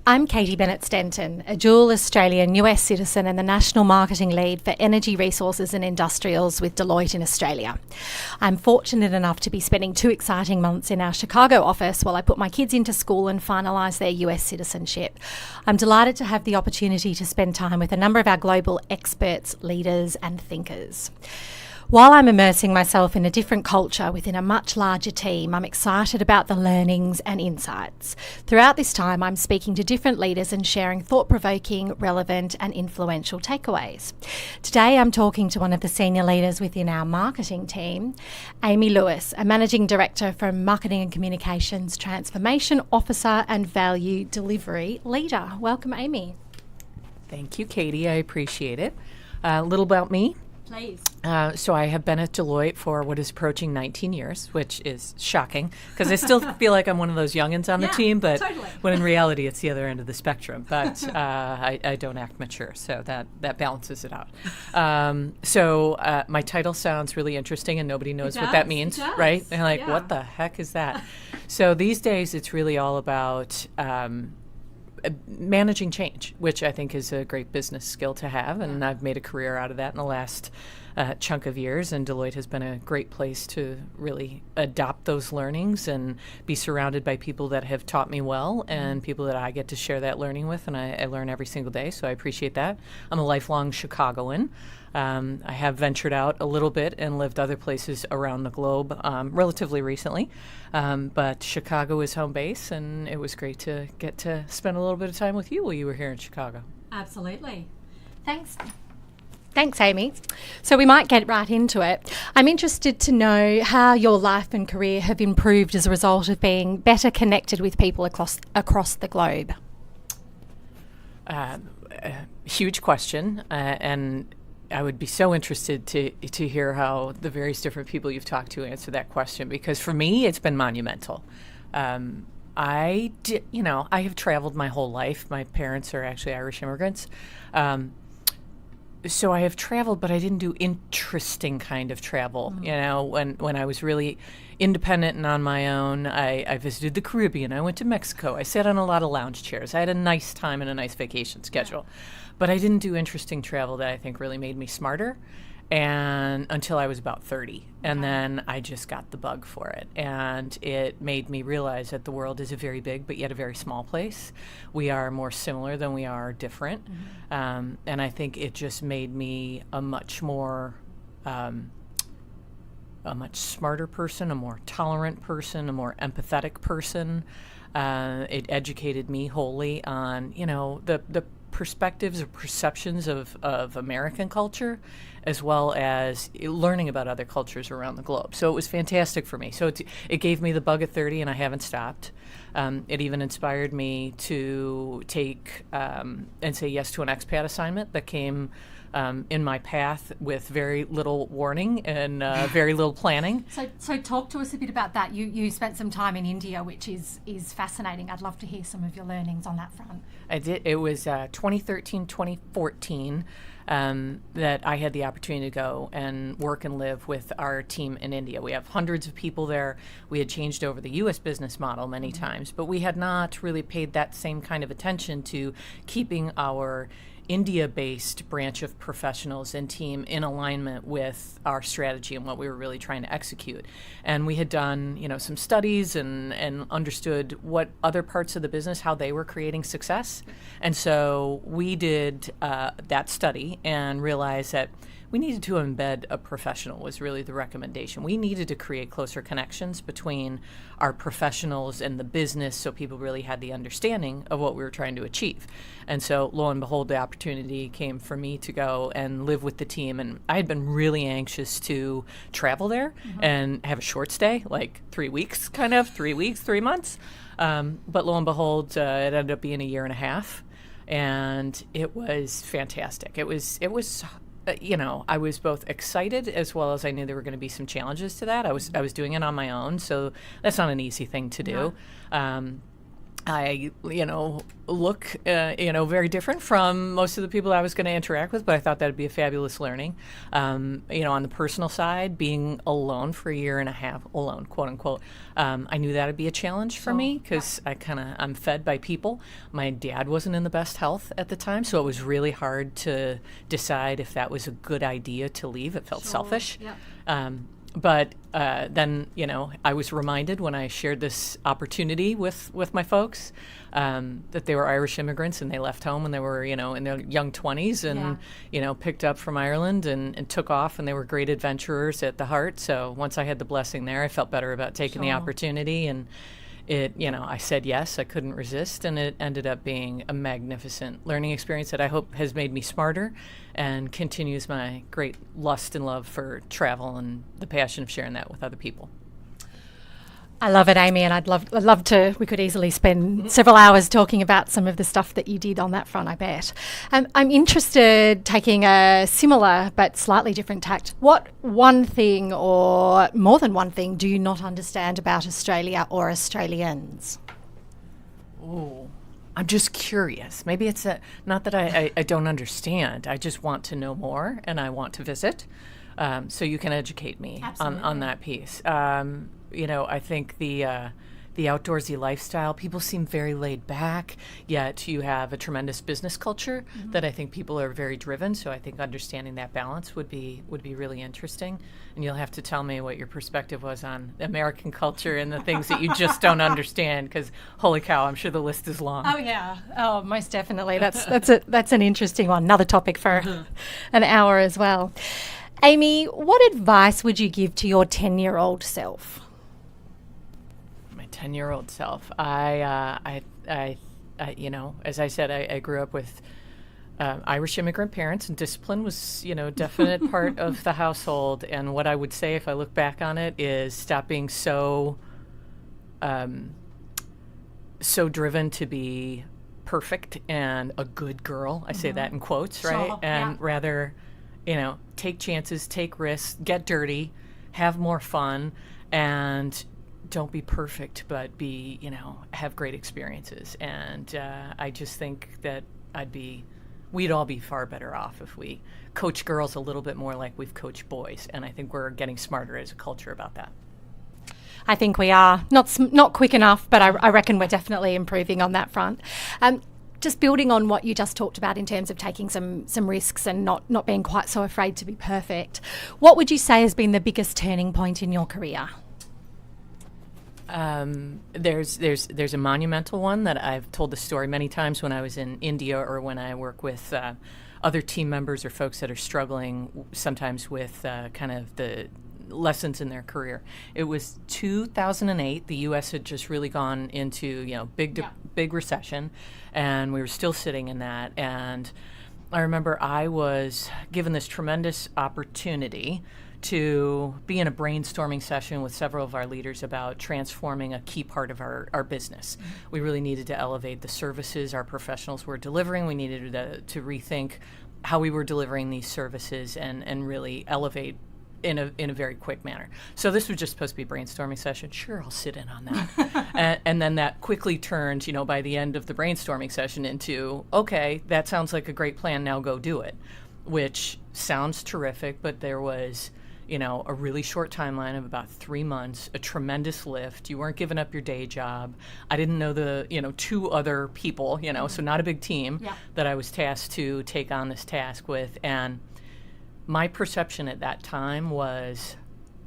I'm Katie Bennett-Stenton, a dual Australian US citizen and the National Marketing Lead for Energy Resources and Industrials with Deloitte in Australia. I'm fortunate enough to be spending 2 exciting months in our Chicago office while I put my kids into school and finalise their US citizenship. I'm delighted to have the opportunity to spend time with a number of our global experts, leaders and thinkers. While I'm immersing myself in a different culture within a much larger team, I'm excited about the learnings and insights. Throughout this time, I'm speaking to different leaders and sharing thought-provoking, relevant and influential takeaways. Today, I'm talking to one of the senior leaders within our marketing team, Amy Lewis, a Managing Director from Marketing and Communications, Transformation Officer and Value Delivery Leader. Welcome, Amy. Thank you, Katie. I appreciate it. A little about me. Please. So I have been at Deloitte for what is approaching 19 years, which is shocking because I still feel like I'm one of those youngins on the team, but totally. when in reality it's the other end of the spectrum. But I don't act mature, so that balances it out. So my title sounds really interesting and nobody knows what that means, right? They're like, what the heck is that? So these days it's really all about managing change, which I think is a great business skill to have, and I've made a career out of that in the last chunk of years, and Deloitte has been a great place to really adopt those learnings and be surrounded by people that have taught me well and people that I get to share that learning with, and I learn every single day, so I appreciate that. I'm a lifelong Chicagoan. I have ventured out a little bit and lived other places around the globe relatively recently, but Chicago is home base, and it was great to get to spend a little bit of time with you while you were here in Chicago. Absolutely. Thanks, Amy. So we might get right into it. I'm interested to know how your life and career have improved as a result of being better connected with people across the globe. Huge question, and I would be so interested to hear how the various different people you've talked to answer that question, because for me, it's been monumental. I have traveled my whole life. My parents are actually Irish immigrants. So I have traveled, but I didn't do interesting kind of travel. Mm-hmm. You know, when I was really independent and on my own, I visited the Caribbean. I went to Mexico. I sat on a lot of lounge chairs. I had a nice time and a nice vacation schedule. Yeah. But I didn't do interesting travel that I think really made me smarter, and until I was about 30. And then I just got the bug for it. And it made me realize that the world is a very big but yet a very small place. We are more similar than we are different. Mm-hmm. And I think it just made me a much more, a much smarter person, a more tolerant person, a more empathetic person. It educated me wholly on, the perspectives or perceptions of American culture, as well as learning about other cultures around the globe. So it was fantastic for me. So it gave me the bug at 30, and I haven't stopped. It even inspired me to take and say yes to an expat assignment that came in my path with very little warning and very little planning. So talk to us a bit about that. You spent some time in India, which is fascinating. I'd love to hear some of your learnings on that front. I did. It was 2013, 2014 that I had the opportunity to go and work and live with our team in India. We have hundreds of people there. We had changed over the U.S. business model many times, but we had not really paid that same kind of attention to keeping our India-based branch of professionals and team in alignment with our strategy and what we were really trying to execute. And we had done, some studies and understood what other parts of the business, how they were creating success. And so we did that study and realized that we needed to embed a professional was really the recommendation. We needed to create closer connections between our professionals and the business so people really had the understanding of what we were trying to achieve. And so lo and behold, the opportunity came for me to go and live with the team. And I had been really anxious to travel there and have a short stay, like 3 weeks, 3 months. But lo and behold, it ended up being a year and a half. And it was fantastic. It was I was both excited as well as I knew there were going to be some challenges to that. I was doing it on my own, so that's not an easy thing to do. I, look, very different from most of the people I was going to interact with, but I thought that'd be a fabulous learning. On the personal side, being alone for a year and a half, alone, quote unquote, I knew that'd be a challenge for me because I'm fed by people. My dad wasn't in the best health at the time, so it was really hard to decide if that was a good idea to leave. It felt selfish. But then, I was reminded when I shared this opportunity with my folks that they were Irish immigrants and they left home when they were, in their young 20s and, picked up from Ireland and took off, and they were great adventurers at the heart. So once I had the blessing there, I felt better about taking the opportunity. And I said yes, I couldn't resist, and it ended up being a magnificent learning experience that I hope has made me smarter and continues my great lust and love for travel and the passion of sharing that with other people. I love it, Amy, and I'd love to. We could easily spend several hours talking about some of the stuff that you did on that front, I bet. I'm interested, taking a similar but slightly different tact. What one thing, or more than one thing, do you not understand about Australia or Australians? Oh, I'm just curious. Maybe it's not that I don't understand. I just want to know more, and I want to visit. So you can educate me on that piece. I think the outdoorsy lifestyle, people seem very laid back, yet you have a tremendous business culture that I think people are very driven. So I think understanding that balance would be really interesting. And you'll have to tell me what your perspective was on American culture and the things that you just don't understand, because holy cow, I'm sure the list is long. Oh yeah, most definitely. That's an interesting one. Another topic for an hour as well. Amy, what advice would you give to your 10-year-old self? 10-year-old self. I as I said, I grew up with Irish immigrant parents, and discipline was, definite part of the household. And what I would say, if I look back on it, is stop being so driven to be perfect and a good girl. I say that in quotes, right? And rather, take chances, take risks, get dirty, have more fun, and don't be perfect, but be, have great experiences. And I just think that we'd all be far better off if we coach girls a little bit more like we've coached boys. And I think we're getting smarter as a culture about that. I think we are. Not quick enough, but I reckon we're definitely improving on that front. Just building on what you just talked about in terms of taking some risks and not being quite so afraid to be perfect, what would you say has been the biggest turning point in your career? There's a monumental one that I've told the story many times when I was in India, or when I work with other team members or folks that are struggling sometimes with kind of the lessons in their career. It was 2008. The U.S. had just really gone into big recession, and we were still sitting in that. And I remember I was given this tremendous opportunity to be in a brainstorming session with several of our leaders about transforming a key part of our business. We really needed to elevate the services our professionals were delivering. We needed to rethink how we were delivering these services and really elevate in a very quick manner. So this was just supposed to be a brainstorming session. Sure, I'll sit in on that. and then that quickly turned, by the end of the brainstorming session into, okay, that sounds like a great plan, now go do it, which sounds terrific, but there was a really short timeline of about 3 months, a tremendous lift. You weren't giving up your day job. I didn't know the, 2 other people, so not a big team that I was tasked to take on this task with. And my perception at that time was,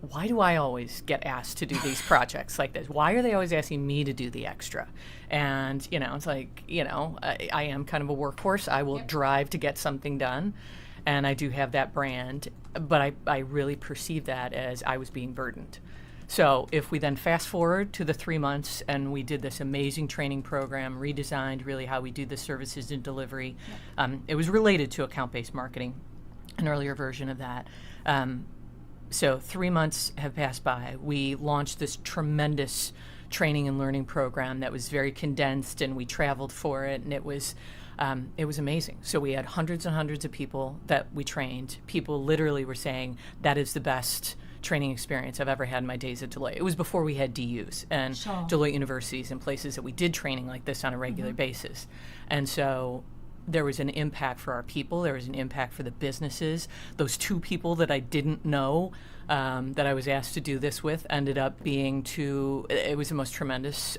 why do I always get asked to do these projects like this? Why are they always asking me to do the extra? And, it's like, I am kind of a workhorse. I will drive to get something done. And I do have that brand, but I really perceived that as I was being burdened. So if we then fast forward to the 3 months, and we did this amazing training program, redesigned really how we do the services and delivery. It was related to account-based marketing, an earlier version of that. So 3 months have passed by. We launched this tremendous training and learning program that was very condensed, and we traveled for it, and it was amazing. So we had hundreds and hundreds of people that we trained. People literally were saying, that is the best training experience I've ever had in my days at Deloitte. It was before we had DUs and Sure. Deloitte universities and places that we did training like this on a regular basis. And so there was an impact for our people. There was an impact for the businesses. Those two people that I didn't know that I was asked to do this with ended up being two, it was the most tremendous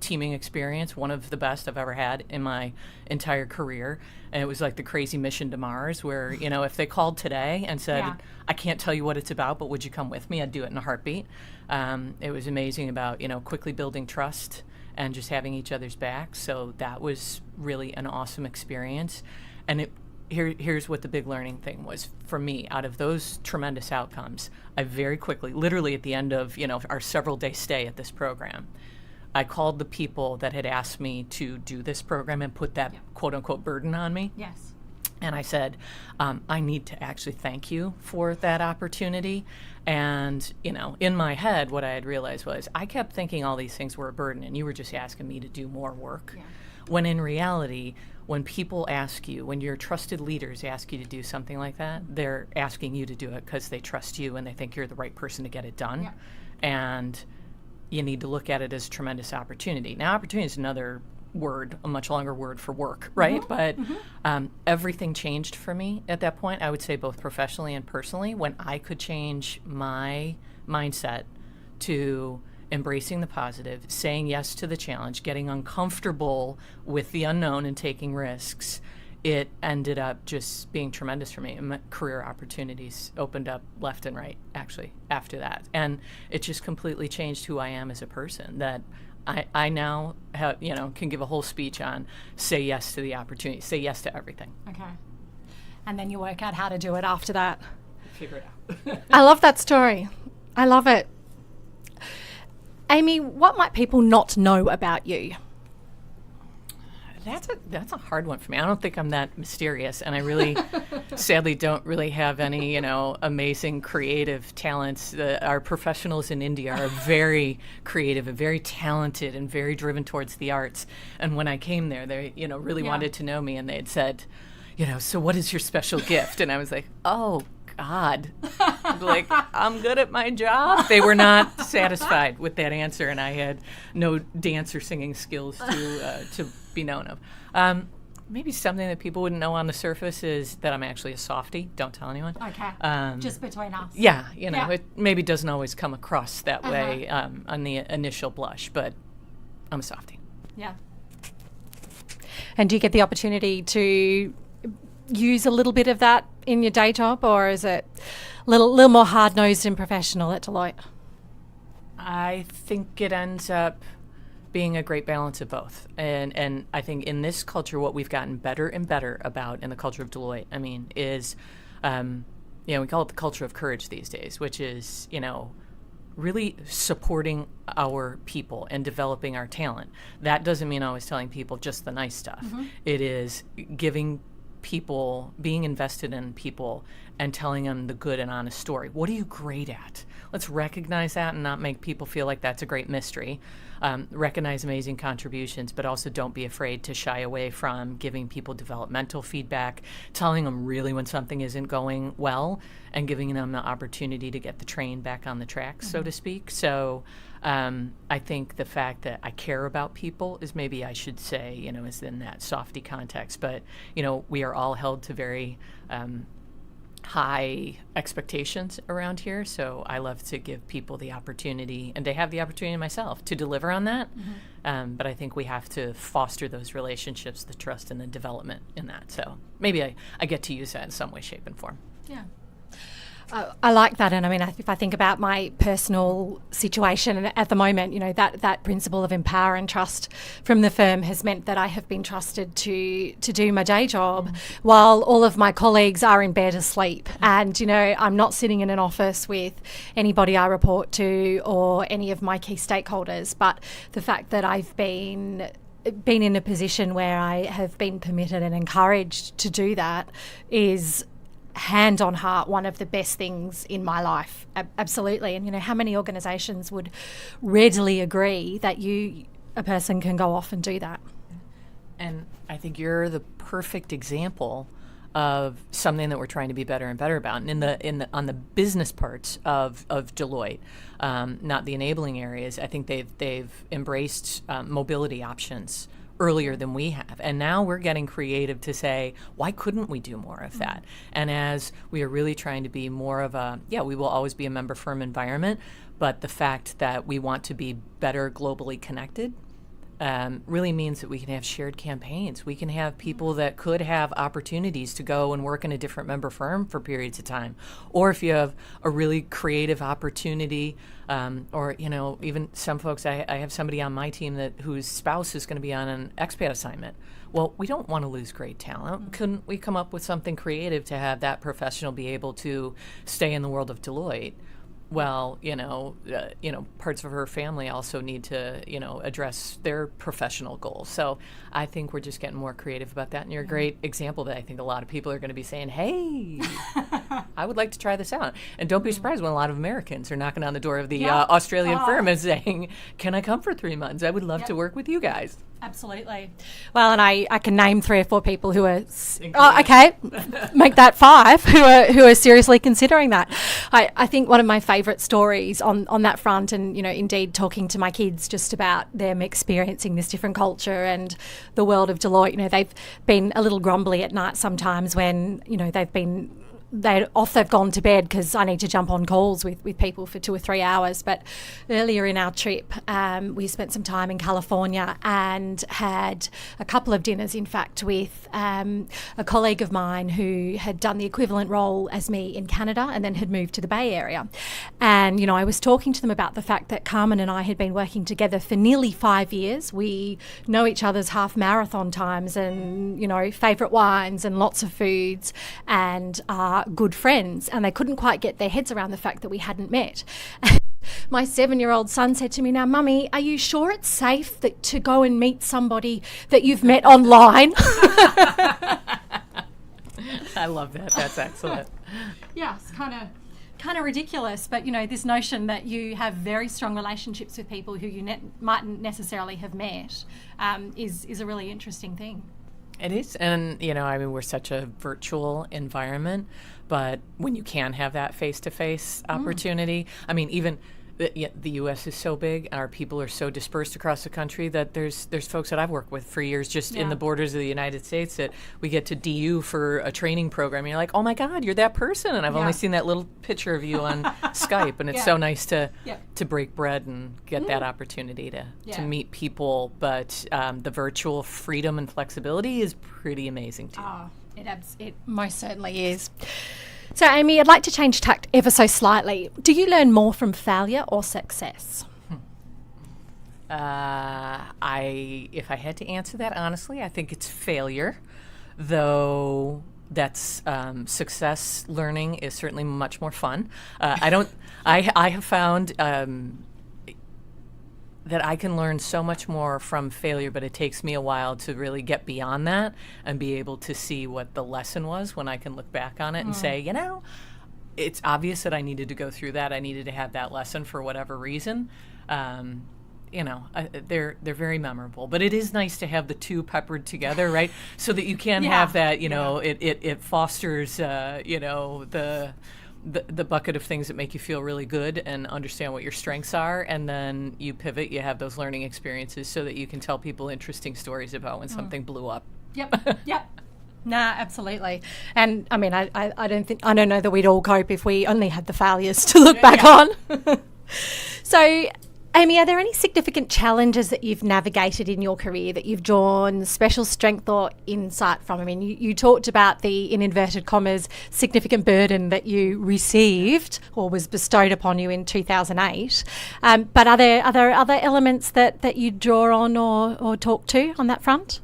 teaming experience, one of the best I've ever had in my entire career. And it was like the crazy mission to Mars where, you know, if they called today and said, Yeah. I can't tell you what it's about, but would you come with me? I'd do it in a heartbeat. It was amazing about, you know, quickly building trust and just having each other's backs. So that was really an awesome experience. And here's what the big learning thing was for me. Out of those tremendous outcomes, I very quickly, literally at the end of, you know, our several day stay at this program, I called the people that had asked me to do this program and put that quote unquote burden on me. Yes. And I said, I need to actually thank you for that opportunity. And, you know, in my head, what I had realized was I kept thinking all these things were a burden and you were just asking me to do more work. Yeah. When in reality, when people ask you, when your trusted leaders ask you to do something like that, they're asking you to do it because they trust you and they think you're the right person to get it done. Yeah. And you need to look at it as a tremendous opportunity. Now, opportunity is another word, a much longer word for work, right? But everything changed for me at that point, I would say both professionally and personally, when I could change my mindset to embracing the positive, saying yes to the challenge, getting uncomfortable with the unknown and taking risks. It ended up just being tremendous for me. My career opportunities opened up left and right, actually, after that. And it just completely changed who I am as a person, that I now have, you know, can give a whole speech on say yes to the opportunity, say yes to everything. Okay. And then you work out how to do it after that. Figure it out. I love that story. I love it. Amy, what might people not know about you? That's a hard one for me. I don't think I'm that mysterious, and I really, sadly, don't really have any, you know, amazing creative talents. Our professionals in India are very creative and very talented and very driven towards the arts. And when I came there, they, you know, really wanted to know me, and they had said, you know, so what is your special gift? And I was like, oh God, like I'm good at my job. They were not satisfied with that answer, and I had no dance or singing skills to be known of. Maybe something that people wouldn't know on the surface is that I'm actually a softie. Don't tell anyone. Okay. Just between us. Yeah, you know, it maybe doesn't always come across that way on the initial blush, but I'm a softie. Yeah. And do you get the opportunity to use a little bit of that in your day job, or is it a little more hard-nosed and professional at Deloitte? I think it ends up being a great balance of both. And I think in this culture, what we've gotten better and better about in the culture of Deloitte, I mean, is, you know, we call it the culture of courage these days, which is, you know, really supporting our people and developing our talent. That doesn't mean always telling people just the nice stuff. It is giving people, being invested in people and telling them the good and honest story. What are you great at? Let's recognize that and not make people feel like that's a great mystery. Recognize amazing contributions, but also don't be afraid to shy away from giving people developmental feedback, telling them really when something isn't going well, and giving them the opportunity to get the train back on the tracks, so to speak. So I think the fact that I care about people is, maybe I should say, you know, is in that softy context. But, you know, we are all held to very high expectations around here, so I love to give people the opportunity, and they have the opportunity myself to deliver on that. But I think we have to foster those relationships, the trust and the development in that. So maybe I get to use that in some way, shape, and form. Yeah. I like that, and I mean, if I think about my personal situation at the moment, you know, that principle of empower and trust from the firm has meant that I have been trusted to do my day job while all of my colleagues are in bed asleep. And, you know, I'm not sitting in an office with anybody I report to or any of my key stakeholders, but the fact that I've been in a position where I have been permitted and encouraged to do that is, hand on heart, one of the best things in my life. Absolutely. And, you know, how many organisations would readily agree that a person can go off and do that? And I think you're the perfect example of something that we're trying to be better and better about. And on the business parts of Deloitte, not the enabling areas, I think they've embraced mobility options earlier than we have. And now we're getting creative to say, why couldn't we do more of that? And as we are really trying to be more of we will always be a member firm environment, but the fact that we want to be better globally connected really means that we can have shared campaigns. We can have people that could have opportunities to go and work in a different member firm for periods of time. Or if you have a really creative opportunity, or even some folks, I have somebody on my team whose spouse is going to be on an expat assignment. Well, we don't want to lose great talent. Couldn't we come up with something creative to have that professional be able to stay in the world of Deloitte? Well, parts of her family also need to, address their professional goals. So I think we're just getting more creative about that. And you're a great example that I think a lot of people are going to be saying, hey, I would like to try this out. And don't be surprised when a lot of Americans are knocking on the door of the Australian firm and saying, can I come for 3 months? I would love to work with you guys. Absolutely. Well, and I can name 3 or 4 people who are make that 5 who are seriously considering that. I think one of my favourite stories on that front, and indeed talking to my kids just about them experiencing this different culture and the world of Deloitte. They've been a little grumbly at night sometimes when they've gone to bed because I need to jump on calls with people for 2 or 3 hours. But earlier in our trip, we spent some time in California and had a couple of dinners, in fact, with a colleague of mine who had done the equivalent role as me in Canada and then had moved to the Bay Area. And, I was talking to them about the fact that Carmen and I had been working together for nearly 5 years. We know each other's half marathon times and, favourite wines and lots of foods and good friends, and they couldn't quite get their heads around the fact that we hadn't met. My 7-year-old son said to me, now, Mummy, are you sure it's safe to go and meet somebody that you've met online? I love that. That's excellent. Yeah, it's kind of ridiculous, but this notion that you have very strong relationships with people who you mightn't necessarily have met is a really interesting thing. It is. And, we're such a virtual environment, but when you can have that face-to-face opportunity, even the U.S. is so big, and our people are so dispersed across the country that there's folks that I've worked with for years just in the borders of the United States that we get to DU for a training program. And you're like, oh, my God, you're that person. And I've only seen that little picture of you on Skype. And it's so nice to break bread and get that opportunity to meet people. But the virtual freedom and flexibility is pretty amazing, too. Oh, it most certainly is. So, Amy, I'd like to change tact ever so slightly. Do you learn more from failure or success? If I had to answer that honestly, I think it's failure, though that's success learning is certainly much more fun. I have found that I can learn so much more from failure, but it takes me a while to really get beyond that and be able to see what the lesson was when I can look back on it and say, it's obvious that I needed to go through that. I needed to have that lesson for whatever reason. They're very memorable, but it is nice to have the two peppered together, right? So that you can have that, it fosters, the bucket of things that make you feel really good and understand what your strengths are, and then you pivot, you have those learning experiences so that you can tell people interesting stories about when something blew up. Yep. Nah, absolutely. And I don't know that we'd all cope if we only had the failures to look back on. So, Amy, are there any significant challenges that you've navigated in your career that you've drawn special strength or insight from? You talked about the, in inverted commas, significant burden that you received or was bestowed upon you in 2008. But are there other elements that you draw on or talk to on that front?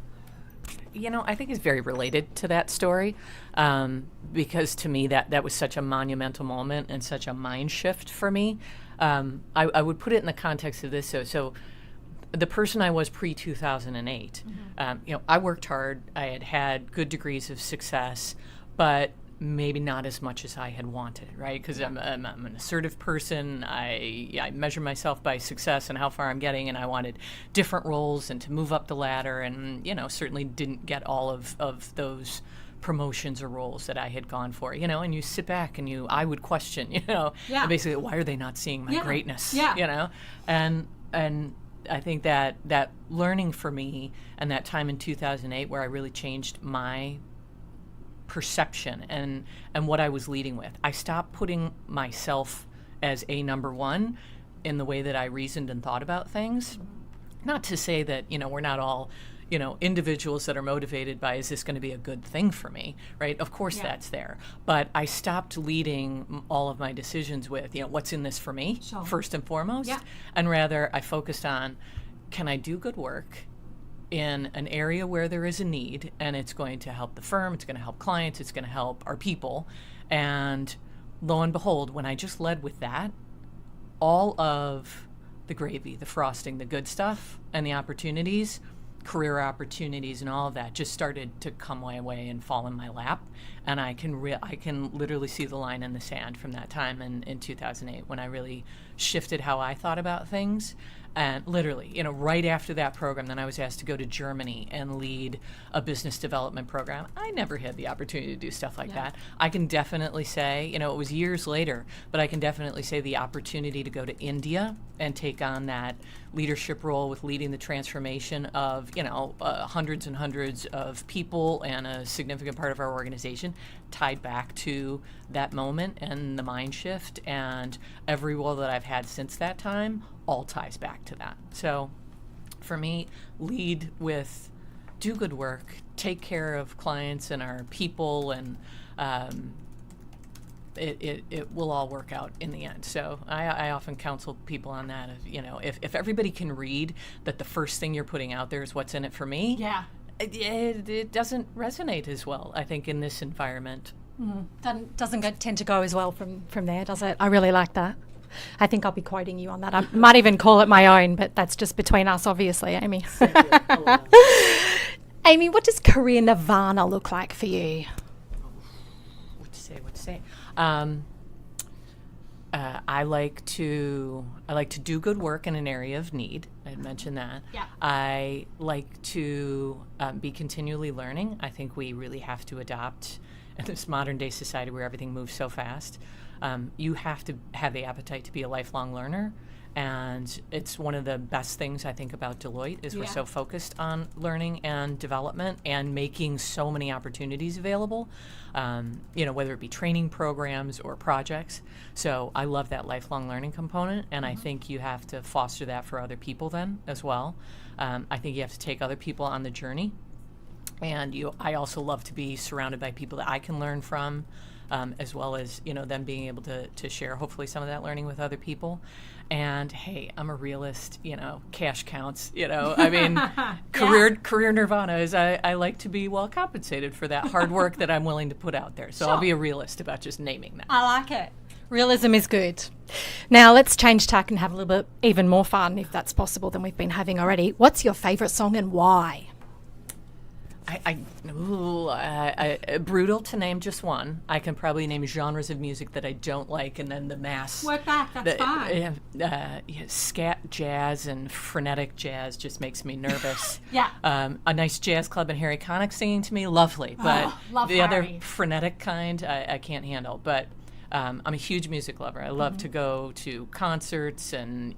I think it's very related to that story because to me that was such a monumental moment and such a mind shift for me. I would put it in the context of this. So the person I was pre-2008, I worked hard. I had good degrees of success, but maybe not as much as I had wanted, right? Because I'm an assertive person. I measure myself by success and how far I'm getting, and I wanted different roles and to move up the ladder and, certainly didn't get all of those promotions or roles that I had gone for, and you sit back and I would question, Yeah. basically, why are they not seeing my Yeah. greatness, Yeah. and I think that learning for me and that time in 2008 where I really changed my perception and what I was leading with. I stopped putting myself as a number one in the way that I reasoned and thought about things. Not to say that, we're not all, individuals that are motivated by, is this going to be a good thing for me, right? Of course that's there. But I stopped leading all of my decisions with, what's in this for me, Sure. first and foremost. Yeah. And rather, I focused on, can I do good work in an area where there is a need, and it's going to help the firm, it's going to help clients, it's going to help our people. And lo and behold, when I just led with that, all of the gravy, the frosting, the good stuff, and the opportunities, career opportunities and all of that just started to come my way and fall in my lap. And I can literally see the line in the sand from that time in 2008 when I really shifted how I thought about things. And literally, right after that program, then I was asked to go to Germany and lead a business development program. I never had the opportunity to do stuff like that. I can definitely say, it was years later, but I can definitely say the opportunity to go to India and take on that leadership role with leading the transformation of, hundreds and hundreds of people and a significant part of our organization tied back to that moment and the mind shift, and every role that I've had since that time all ties back to that. So for me, lead with do good work, take care of clients and our people, and it will all work out in the end. So I often counsel people on that. If everybody can read that the first thing you're putting out there is what's in it for me, it doesn't resonate as well, I think, in this environment. Doesn't tend to go as well from there, does it? I really like that. I think I'll be quoting you on that. I might even call it my own, but that's just between us, obviously, Amy. Amy, what does career nirvana look like for you? What to say? I like to do good work in an area of need. I had mentioned that. Yeah. I like to be continually learning. I think we really have to adopt in this modern day society where everything moves so fast. You have to have the appetite to be a lifelong learner. And it's one of the best things I think about Deloitte is we're so focused on learning and development and making so many opportunities available, whether it be training programs or projects. So I love that lifelong learning component, and I think you have to foster that for other people then as well. I think you have to take other people on the journey. And I also love to be surrounded by people that I can learn from, as well as them being able to share hopefully some of that learning with other people. And hey, I'm a realist. Cash counts. I mean, career nirvana is I like to be well compensated for that hard work that I'm willing to put out there. So I'll be a realist about just naming that. I like it. Realism is good. Now let's change tack and have a little bit even more fun, if that's possible, than we've been having already. What's your favourite song and why? Brutal to name just one. I can probably name genres of music that I don't like, and then the mass. Work back, that's fine. Scat jazz and frenetic jazz just makes me nervous. Yeah. A nice jazz club and Harry Connick singing to me, lovely. But love the Harry. other frenetic kind, I can't handle. But I'm a huge music lover. I love to go to concerts and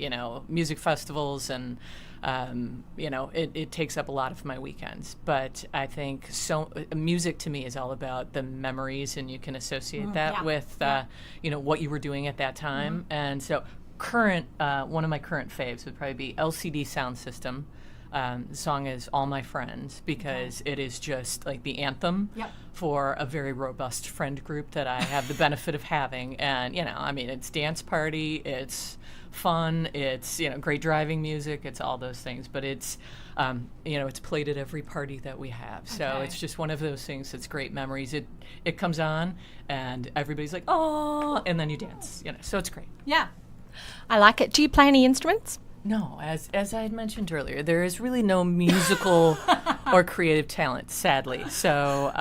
music festivals and. It takes up a lot of my weekends, but I think music to me is all about the memories, and you can associate that with, what you were doing at that time. And so one of my current faves would probably be LCD Sound System. The song is All My Friends, because it is just like the anthem for a very robust friend group that I have the benefit of having. And, it's dance party, it's fun, it's great driving music, it's all those things, but it's it's played at every party that we have, so it's just one of those things that's great memories. It comes on and everybody's like, oh, and then you dance, so it's great. I like it. Do you play any instruments? No, as I had mentioned earlier, there is really no musical or creative talent, sadly. So,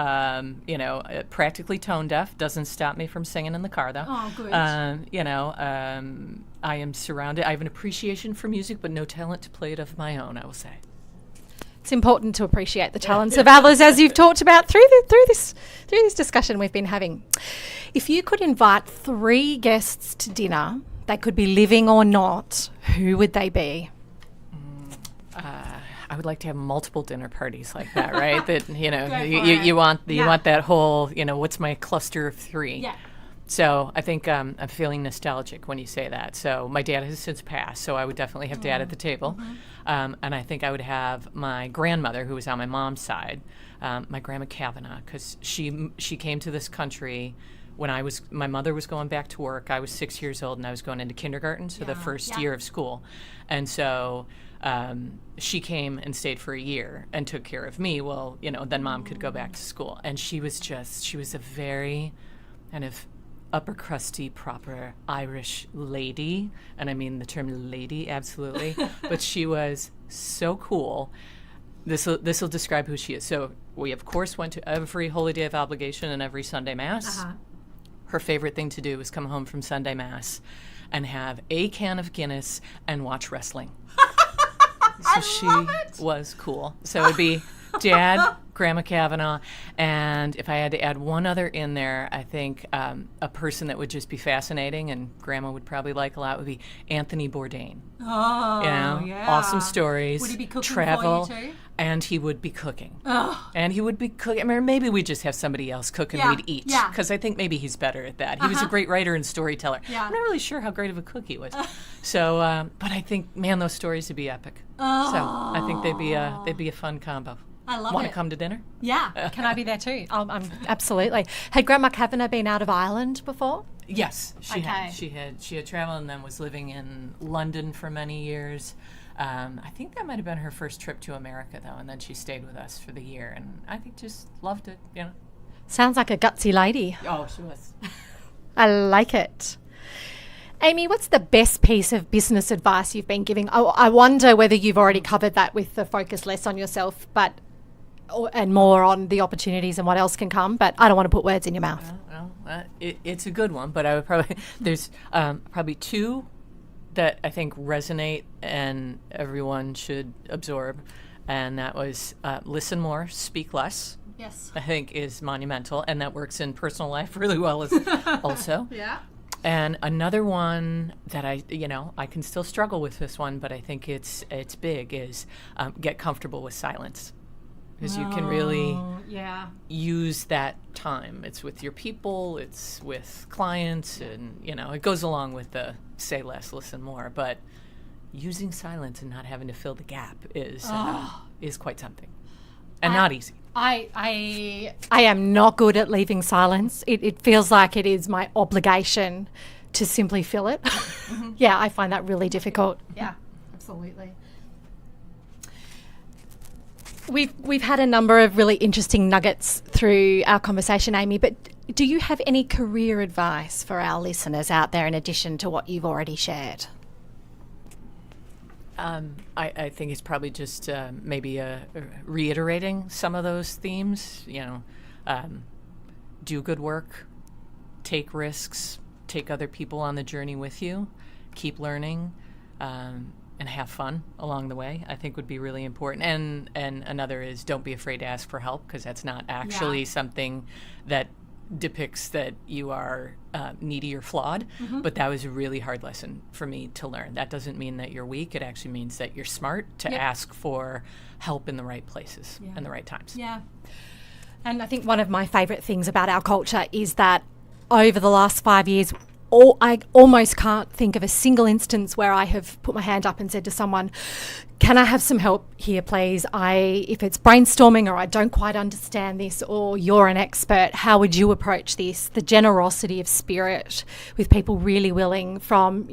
practically tone deaf. Doesn't stop me from singing in the car, though. Oh, good. I am surrounded. I have an appreciation for music, but no talent to play it of my own, I will say. It's important to appreciate the talents of others, as you've talked about through this discussion we've been having. If you could invite 3 guests to dinner, they could be living or not, who would they be? I would like to have multiple dinner parties like that, right? That you want that whole what's my cluster of 3? Yeah. So I think I'm feeling nostalgic when you say that. So my dad has since passed, so I would definitely have Dad at the table. And I think I would have my grandmother, who was on my mom's side, my Grandma Kavanaugh, because she came to this country when my mother was going back to work. I was 6 years old and I was going into kindergarten, so the first year of school. And so she came and stayed for a year and took care of me. Well, then Mom could go back to school. And she was a very kind of upper crusty, proper Irish lady, and I mean the term lady, absolutely. But she was so cool. This will describe who she is. So we of course went to every Holy Day of Obligation and every Sunday Mass. Her favorite thing to do was come home from Sunday Mass and have a can of Guinness and watch wrestling. So she was cool. So it'd be Dad, Grandma Kavanaugh, and if I had to add one other in there, I think a person that would just be fascinating and Grandma would probably like a lot would be Anthony Bourdain. Oh, yeah. Awesome stories. Would he be cooking travel, for you too? And he would be cooking. Oh. And he would be cooking. I mean, maybe we'd just have somebody else cook and we'd eat. Because I think maybe he's better at that. He was a great writer and storyteller. Yeah. I'm not really sure how great of a cook he was. So, but I think, man, those stories would be epic. Oh. So I think they'd be a fun combo. I love it. Want to come to dinner? Yeah. Can I be there too? I'm absolutely. Had Grandma Kavanagh been out of Ireland before? Yes, she had. She had traveled and then was living in London for many years. I think that might have been her first trip to America, though, and then she stayed with us for the year, and I think just loved it. Sounds like a gutsy lady. Oh, she was. I like it. Amy, what's the best piece of business advice you've been giving? I wonder whether you've already covered that with the focus less on yourself, and more on the opportunities and what else can come, but I don't want to put words in your mouth. It's a good one, but I would there's probably 2 that I think resonate and everyone should absorb, and that was listen more, speak less. Yes. I think is monumental, and that works in personal life really well as also. Yeah. And another one that I can still struggle with this one, but I think it's big, is get comfortable with silence. Because you can really use that time. It's with your people, it's with clients, and it goes along with the say less, listen more. But using silence and not having to fill the gap is quite something, and not easy. I am not good at leaving silence. It feels like it is my obligation to simply fill it. Yeah, I find that really difficult. Yeah, absolutely. We've had a number of really interesting nuggets through our conversation, Amy, but do you have any career advice for our listeners out there in addition to what you've already shared? I think it's probably just maybe reiterating some of those themes. Do good work, take risks, take other people on the journey with you, keep learning, and have fun along the way, I think would be really important. And another is don't be afraid to ask for help, because that's not actually something that depicts that you are needy or flawed, but that was a really hard lesson for me to learn. That doesn't mean that you're weak. It actually means that you're smart to ask for help in the right places and the right times. Yeah. And I think one of my favourite things about our culture is that over the last 5 years, I almost can't think of a single instance where I have put my hand up and said to someone, can I have some help here, please? If it's brainstorming or I don't quite understand this, or you're an expert, how would you approach this? The generosity of spirit with people really willing from,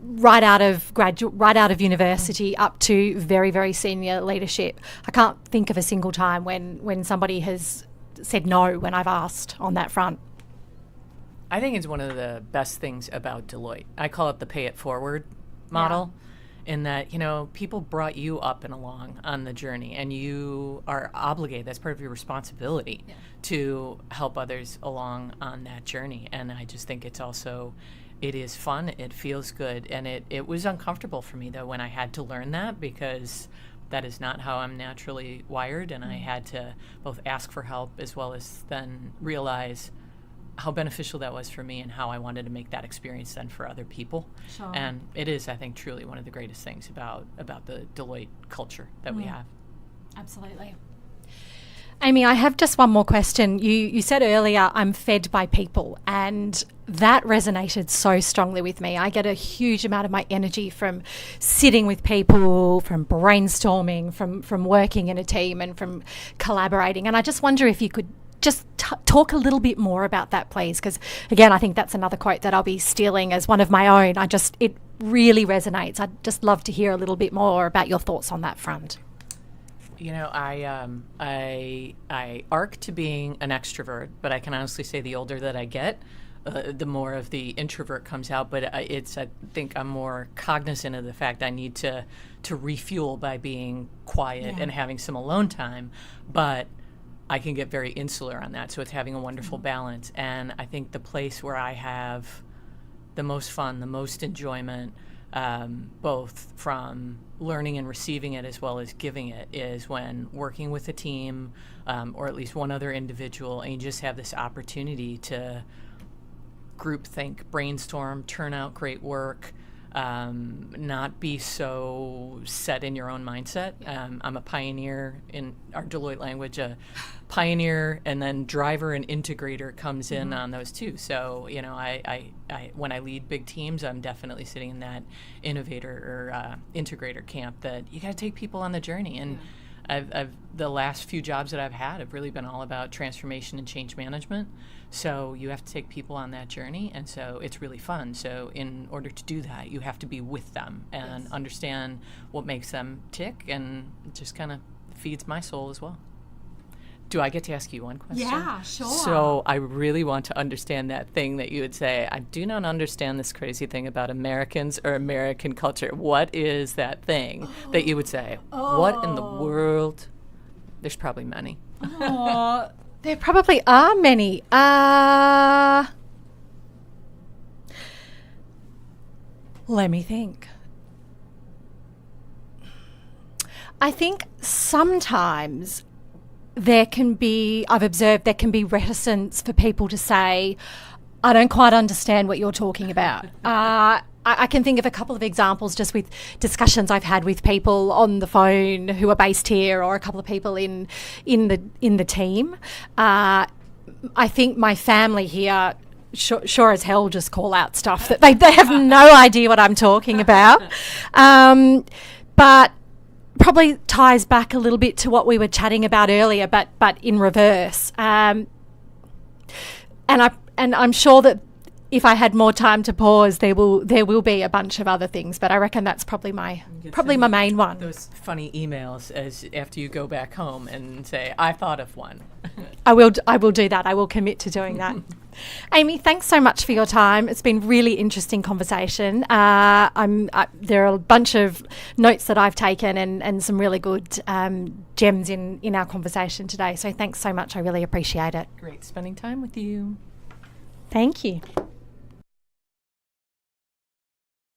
right out of university up to very, very senior leadership. I can't think of a single time when somebody has said no when I've asked on that front. I think it's one of the best things about Deloitte. I call it the pay it forward model, in that, people brought you up and along on the journey, and you are obligated, that's part of your responsibility, to help others along on that journey. And I just think it is fun, it feels good, and it was uncomfortable for me, though, when I had to learn that, because that is not how I'm naturally wired, and I had to both ask for help as well as then realize how beneficial that was for me and how I wanted to make that experience then for other people. Sure. And it is, I think, truly one of the greatest things about the Deloitte culture that we have. Absolutely. Amy, I have just one more question. You said earlier, I'm fed by people, and that resonated so strongly with me. I get a huge amount of my energy from sitting with people, from brainstorming, from working in a team, and from collaborating. And I just wonder if you could just talk a little bit more about that, please, because again, I think that's another quote that I'll be stealing as one of my own. It really resonates. I'd just love to hear a little bit more about your thoughts on that front. You know, I arc to being an extrovert, but I can honestly say the older that I get, the more of the introvert comes out. But I think I'm more cognizant of the fact I need to refuel by being quiet and having some alone time. But I can get very insular on that, so it's having a wonderful balance. And I think the place where I have the most fun, the most enjoyment, both from learning and receiving it as well as giving it, is when working with a team or at least one other individual, and you just have this opportunity to group think, brainstorm, turn out great work, not be so set in your own mindset. I'm a pioneer in our Deloitte language. A pioneer and then driver and integrator comes in on those too. So, you know, I when I lead big teams, I'm definitely sitting in that innovator or integrator camp, that you got to take people on the journey. And I've the last few jobs that I've had have really been all about transformation and change management. So you have to take people on that journey, and so it's really fun. So in order to do that, you have to be with them and understand what makes them tick, and it just kind of feeds my soul as well. Do I get to ask you one question? Yeah, sure. So I really want to understand that thing that you would say, I do not understand this crazy thing about Americans or American culture. What is that thing that you would say? What in the world? There's probably many. There probably are many. Let me think. I think sometimes I've observed there can be reticence for people to say, I don't quite understand what you're talking about. I can think of a couple of examples just with discussions I've had with people on the phone who are based here, or a couple of people in the team. I think my family here sure as hell just call out stuff that they have no idea what I'm talking about. But probably ties back a little bit to what we were chatting about earlier, but in reverse. And I'm sure that if I had more time to pause, there will be a bunch of other things, but I reckon that's probably my main one. Those funny emails as after you go back home and say, I thought of one. I will do that. I will commit to doing that. Amy, thanks so much for your time. It's been really interesting conversation. There are a bunch of notes that I've taken and some really good gems in our conversation today. So thanks so much. I really appreciate it. Great spending time with you. Thank you.